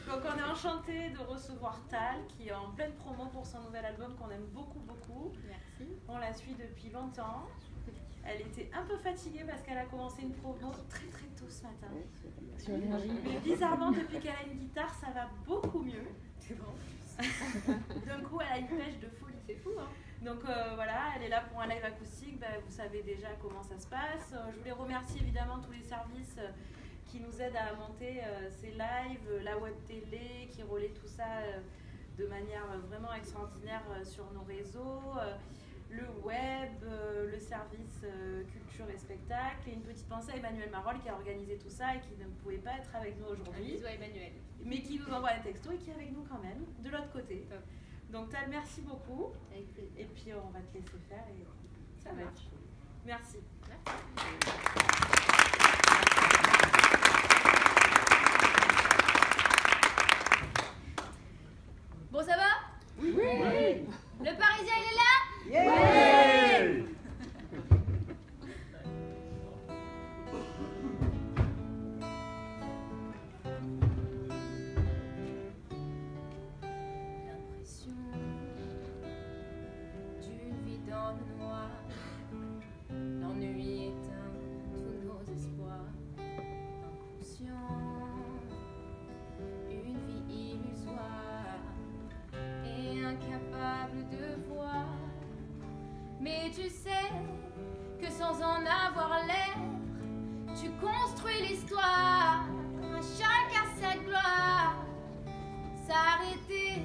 Donc on est enchanté de recevoir Tal qui est en pleine promo pour son nouvel album qu'on aime beaucoup. Merci. On la suit depuis longtemps. Elle était un peu fatiguée parce qu'elle a commencé une promo très tôt ce matin. Mais bizarrement, depuis qu'elle a une guitare, ça va beaucoup mieux. C'est bon. D'un coup, elle a une pêche de folie. C'est fou, hein. Donc voilà, elle est là pour un live acoustique. Vous savez déjà comment ça se passe. Je voulais remercier évidemment tous les services qui nous aident à monter ces lives, la web télé qui relaie tout ça de manière vraiment extraordinaire sur nos réseaux, le web, le service culture et spectacle, et une petite pensée à Emmanuel Marolles qui a organisé tout ça et qui ne pouvait pas être avec nous aujourd'hui. Un bisou à Emmanuel. Mais qui nous envoie un texto et qui est avec nous quand même, de l'autre côté. Top. Donc Tal, merci beaucoup. Avec plaisir. Et puis on va te laisser faire et ça va être chaud. Merci. Bon, ça va? Oui. Le Parisien, il est là? Oui. L'impression d'une vie dans le noir, l'ennui éteint tous nos espoirs. Inconscient, une vie illusoire et incapable de voir. Mais tu sais que sans en avoir l'air, tu construis l'histoire. Chacun sa gloire. S'arrêter,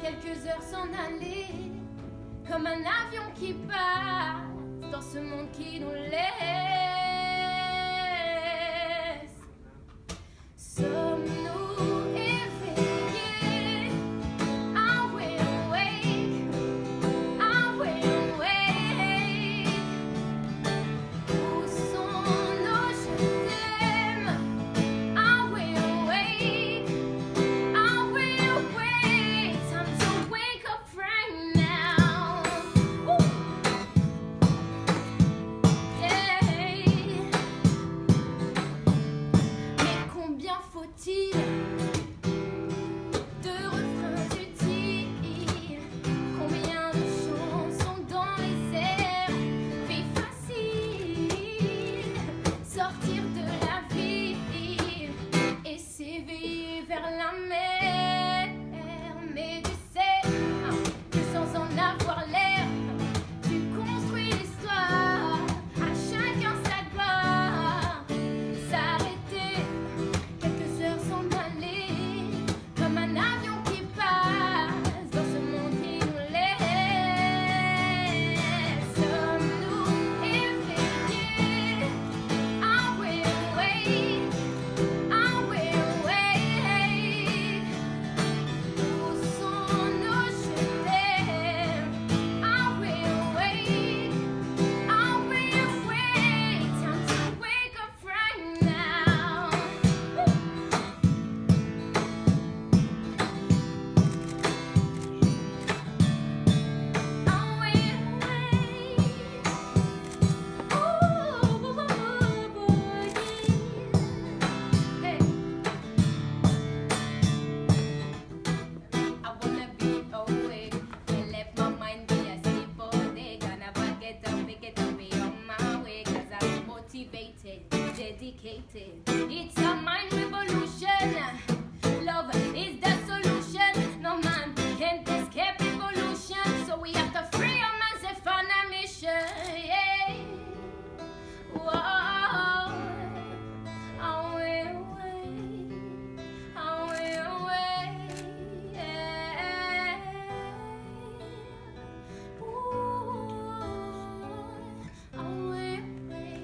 quelques heures s'en aller, comme un avion qui passe dans ce monde qui nous laisse. Sommes-nous éveillés? Are we awake? Are we awake? Où sont nos je t'aime? Are we awake? Are we awake? Time to wake up right now. Ooh. Yeah. Mais combien faut-il de refrains utiles? Combien de chansons dans les airs? Fait facile sortir de la ville et s'éveiller vers la mer. Mais tu sais que sans en avoir l'air, tu construis l'histoire. À chacun sa gloire. S'arrêter, quelques heures s'en aller, comme un avion qui passe dans ce monde qui nous laisse. Sommes-nous éveillés? Are we awake? Are we awake? Où sont nos je t'aime? Are we awake? Are we awake? Time to wake up right now. Are we awake? Ooh, boy. Hey. I wanna be awake and let my mind be asleep all day. Gonna get up, be on my way. 'Cause I'm motivated, dedicated. It's a mind revolution. Love is the solution. No man can escape evolution. So we have to free our minds and find a mission. Yeah. Whoa. Are we awake? Are we awake? Yeah. Ooh. Are we awake?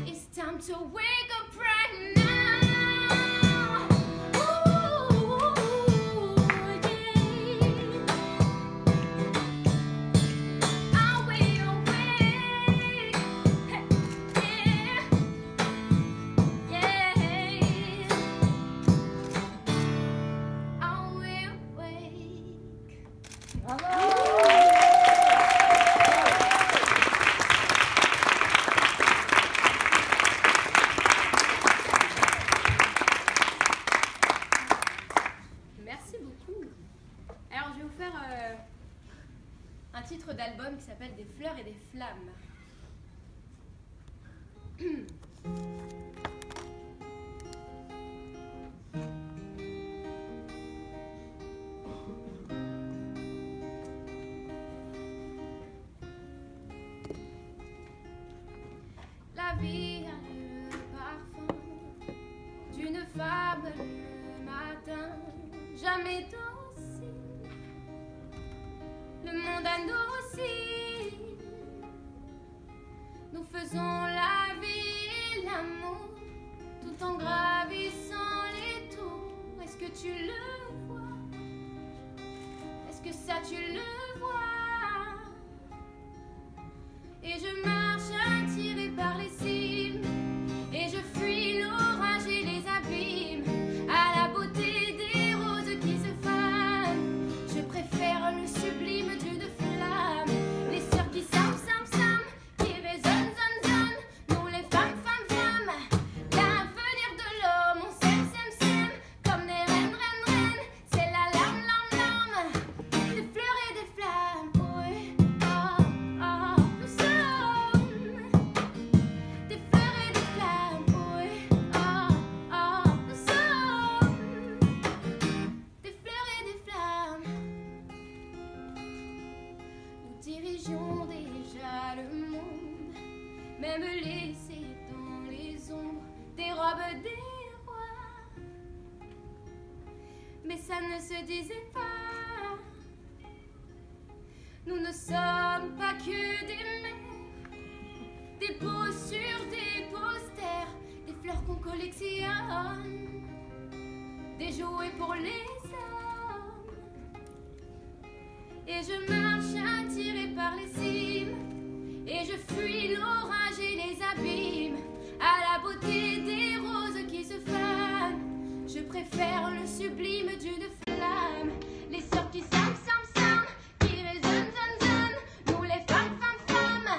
It's time to wake up right now. Ooh, yeah. Are we awake? Yeah. Yeah. Are we awake? titre d'album qui s'appelle Des fleurs et des flammes. La vie a le parfum d'une femme le matin, jamais docile. Le monde a nous aussi. Nous faisons la vie et l'amour tout en gravissant les tours. Est-ce que tu le vois? Est-ce que ça tu le vois? Et je marche attirée par les cimes, et je fuis l'orage et les abîmes, à la beauté des roses qui se fanent. Je préfère le sublime Dieu de flamme, les sœurs qui sam sam sam, qui résonnent zone zone. Nous les femmes femmes femmes, l'avenir de l'homme, on s'aime s'aime s'aime comme des reines reines reines. C'est la larme larme larme, des fleurs et des flammes. Oui, oh oh, nous sommes des fleurs et des flammes. Oui, oh oh, nous sommes des fleurs et des flammes. Nous dirigeons déjà le monde, même laissés dans les ombres des robes des rois. Mais ça ne se disait pas. Nous ne sommes pas que des mères, des peaux sur des posters, des fleurs qu'on collectionne, des jouets pour les hommes. Et je marche attirée par les cimes, et je fuis l'orage et les abîmes, à la beauté des roses qui se fanent. Je préfère le sublime Dieu de flamme, les sœurs qui sam sam sam, qui résonnent zone zone. Nous les femmes femmes femmes,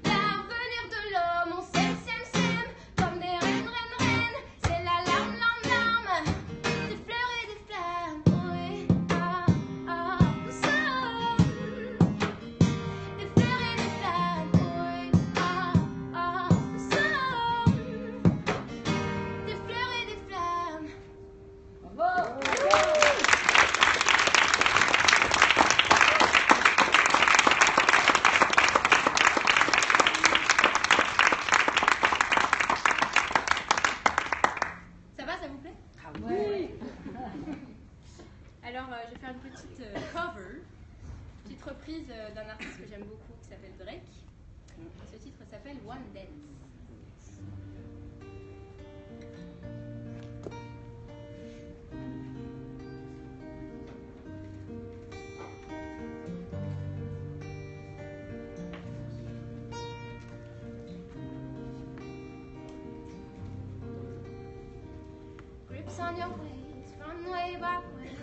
l'avenir de l'homme, on s'aime s'aime s'aime comme des reines reines reines. C'est la larme larme larme, des fleurs et des flammes. Oui, oh oh, nous sommes des fleurs et des flammes. Oui, oh oh, nous sommes des fleurs et des flammes. Bravo. Ça va, ça vous plaît? Oui. Alors, je vais faire une petite cover, petite reprise d'un artiste que j'aime beaucoup qui s'appelle Drake. Ce titre s'appelle One Dance. Grips on your waist, from way back when.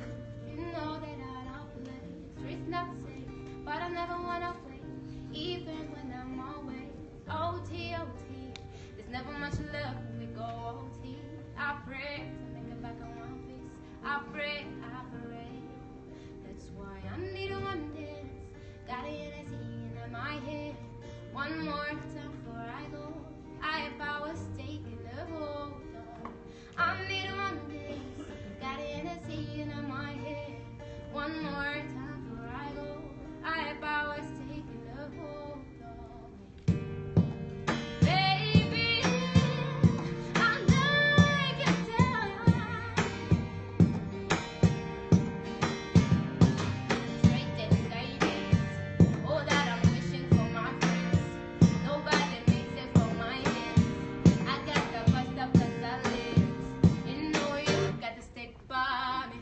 You know that I don't play. Streets not safe, but I never wanna wait, even when I'm away. OT, OT, there's never much love when we go OT. I pray to make it back on one piece. I pray, that's why I need a one dance. Got it in my head. One more time before I go. If I was taking a hold on, I need one dance. Got Hennessy in my head. One more time before I go. If I was taking a hold on, baby, I know I can tell. Straight and guided, all that I'm wishing for my friends. Nobody makes it for my hands. I got the bust up the silence. You know you got to stick by me.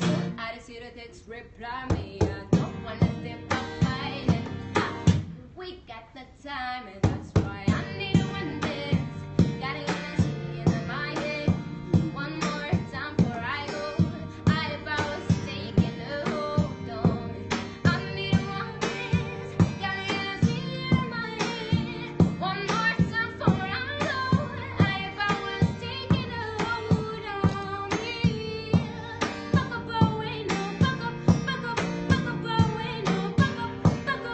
So I just see the text reply me. I don't wanna step up fighting. We got the time, and that's why I need a one dance. Got it in my head. One more time before I go. If I was taking a hold on me, I need a one dance. Got it in my head. One more time before I go. If I was taking a hold on me, buck up away, no, buck up away, no, buck up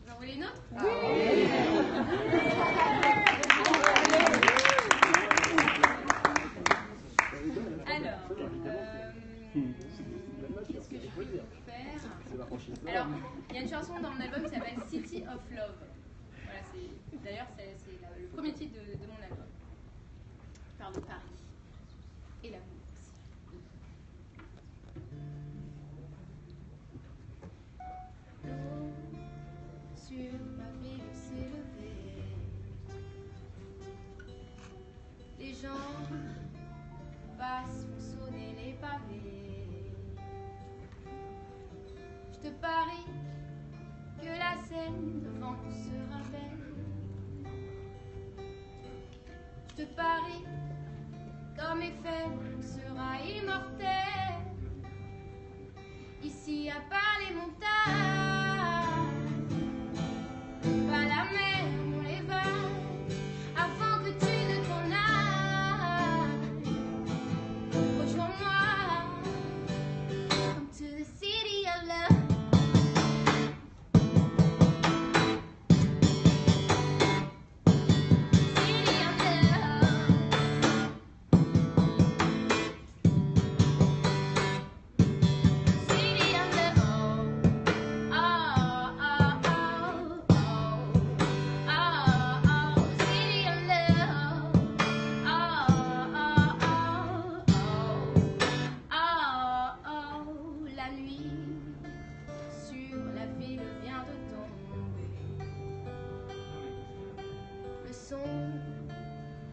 Vous en voulez une autre? Oui. Alors, qu'est-ce que je peux vous faire? Alors, il y a une chanson dans mon album qui s'appelle City of Love. Voilà, d'ailleurs, c'est le premier titre de mon album. Je parle de Paris et l'amour aussi. Sur ma ville s'est levée. Les gens passent, font sonner les pavés. Je te parie que la scène devant nous sera belle. Je te parie comme Eiffel on sera immortel. Ici à part les montagnes, pas la mer, on les vagues, avant que tu ne t'en ailles. Rejoins-moi, come to the city of love.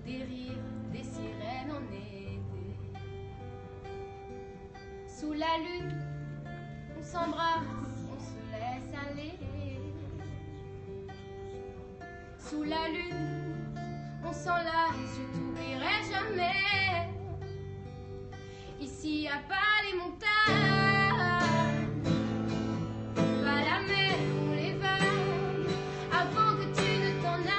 Des rires, des sirènes en été. Sous la lune, on s'embrasse, on se laisse aller. Sous la lune, on s'enlace, je t'oublierai jamais. Ici à pas les montagnes, pas la mer ou les vagues, avant que tu ne t'en ailles.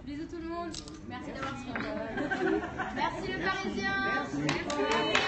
Bisous tout le monde. Merci d'avoir suivi. Merci le Parisien. Merci.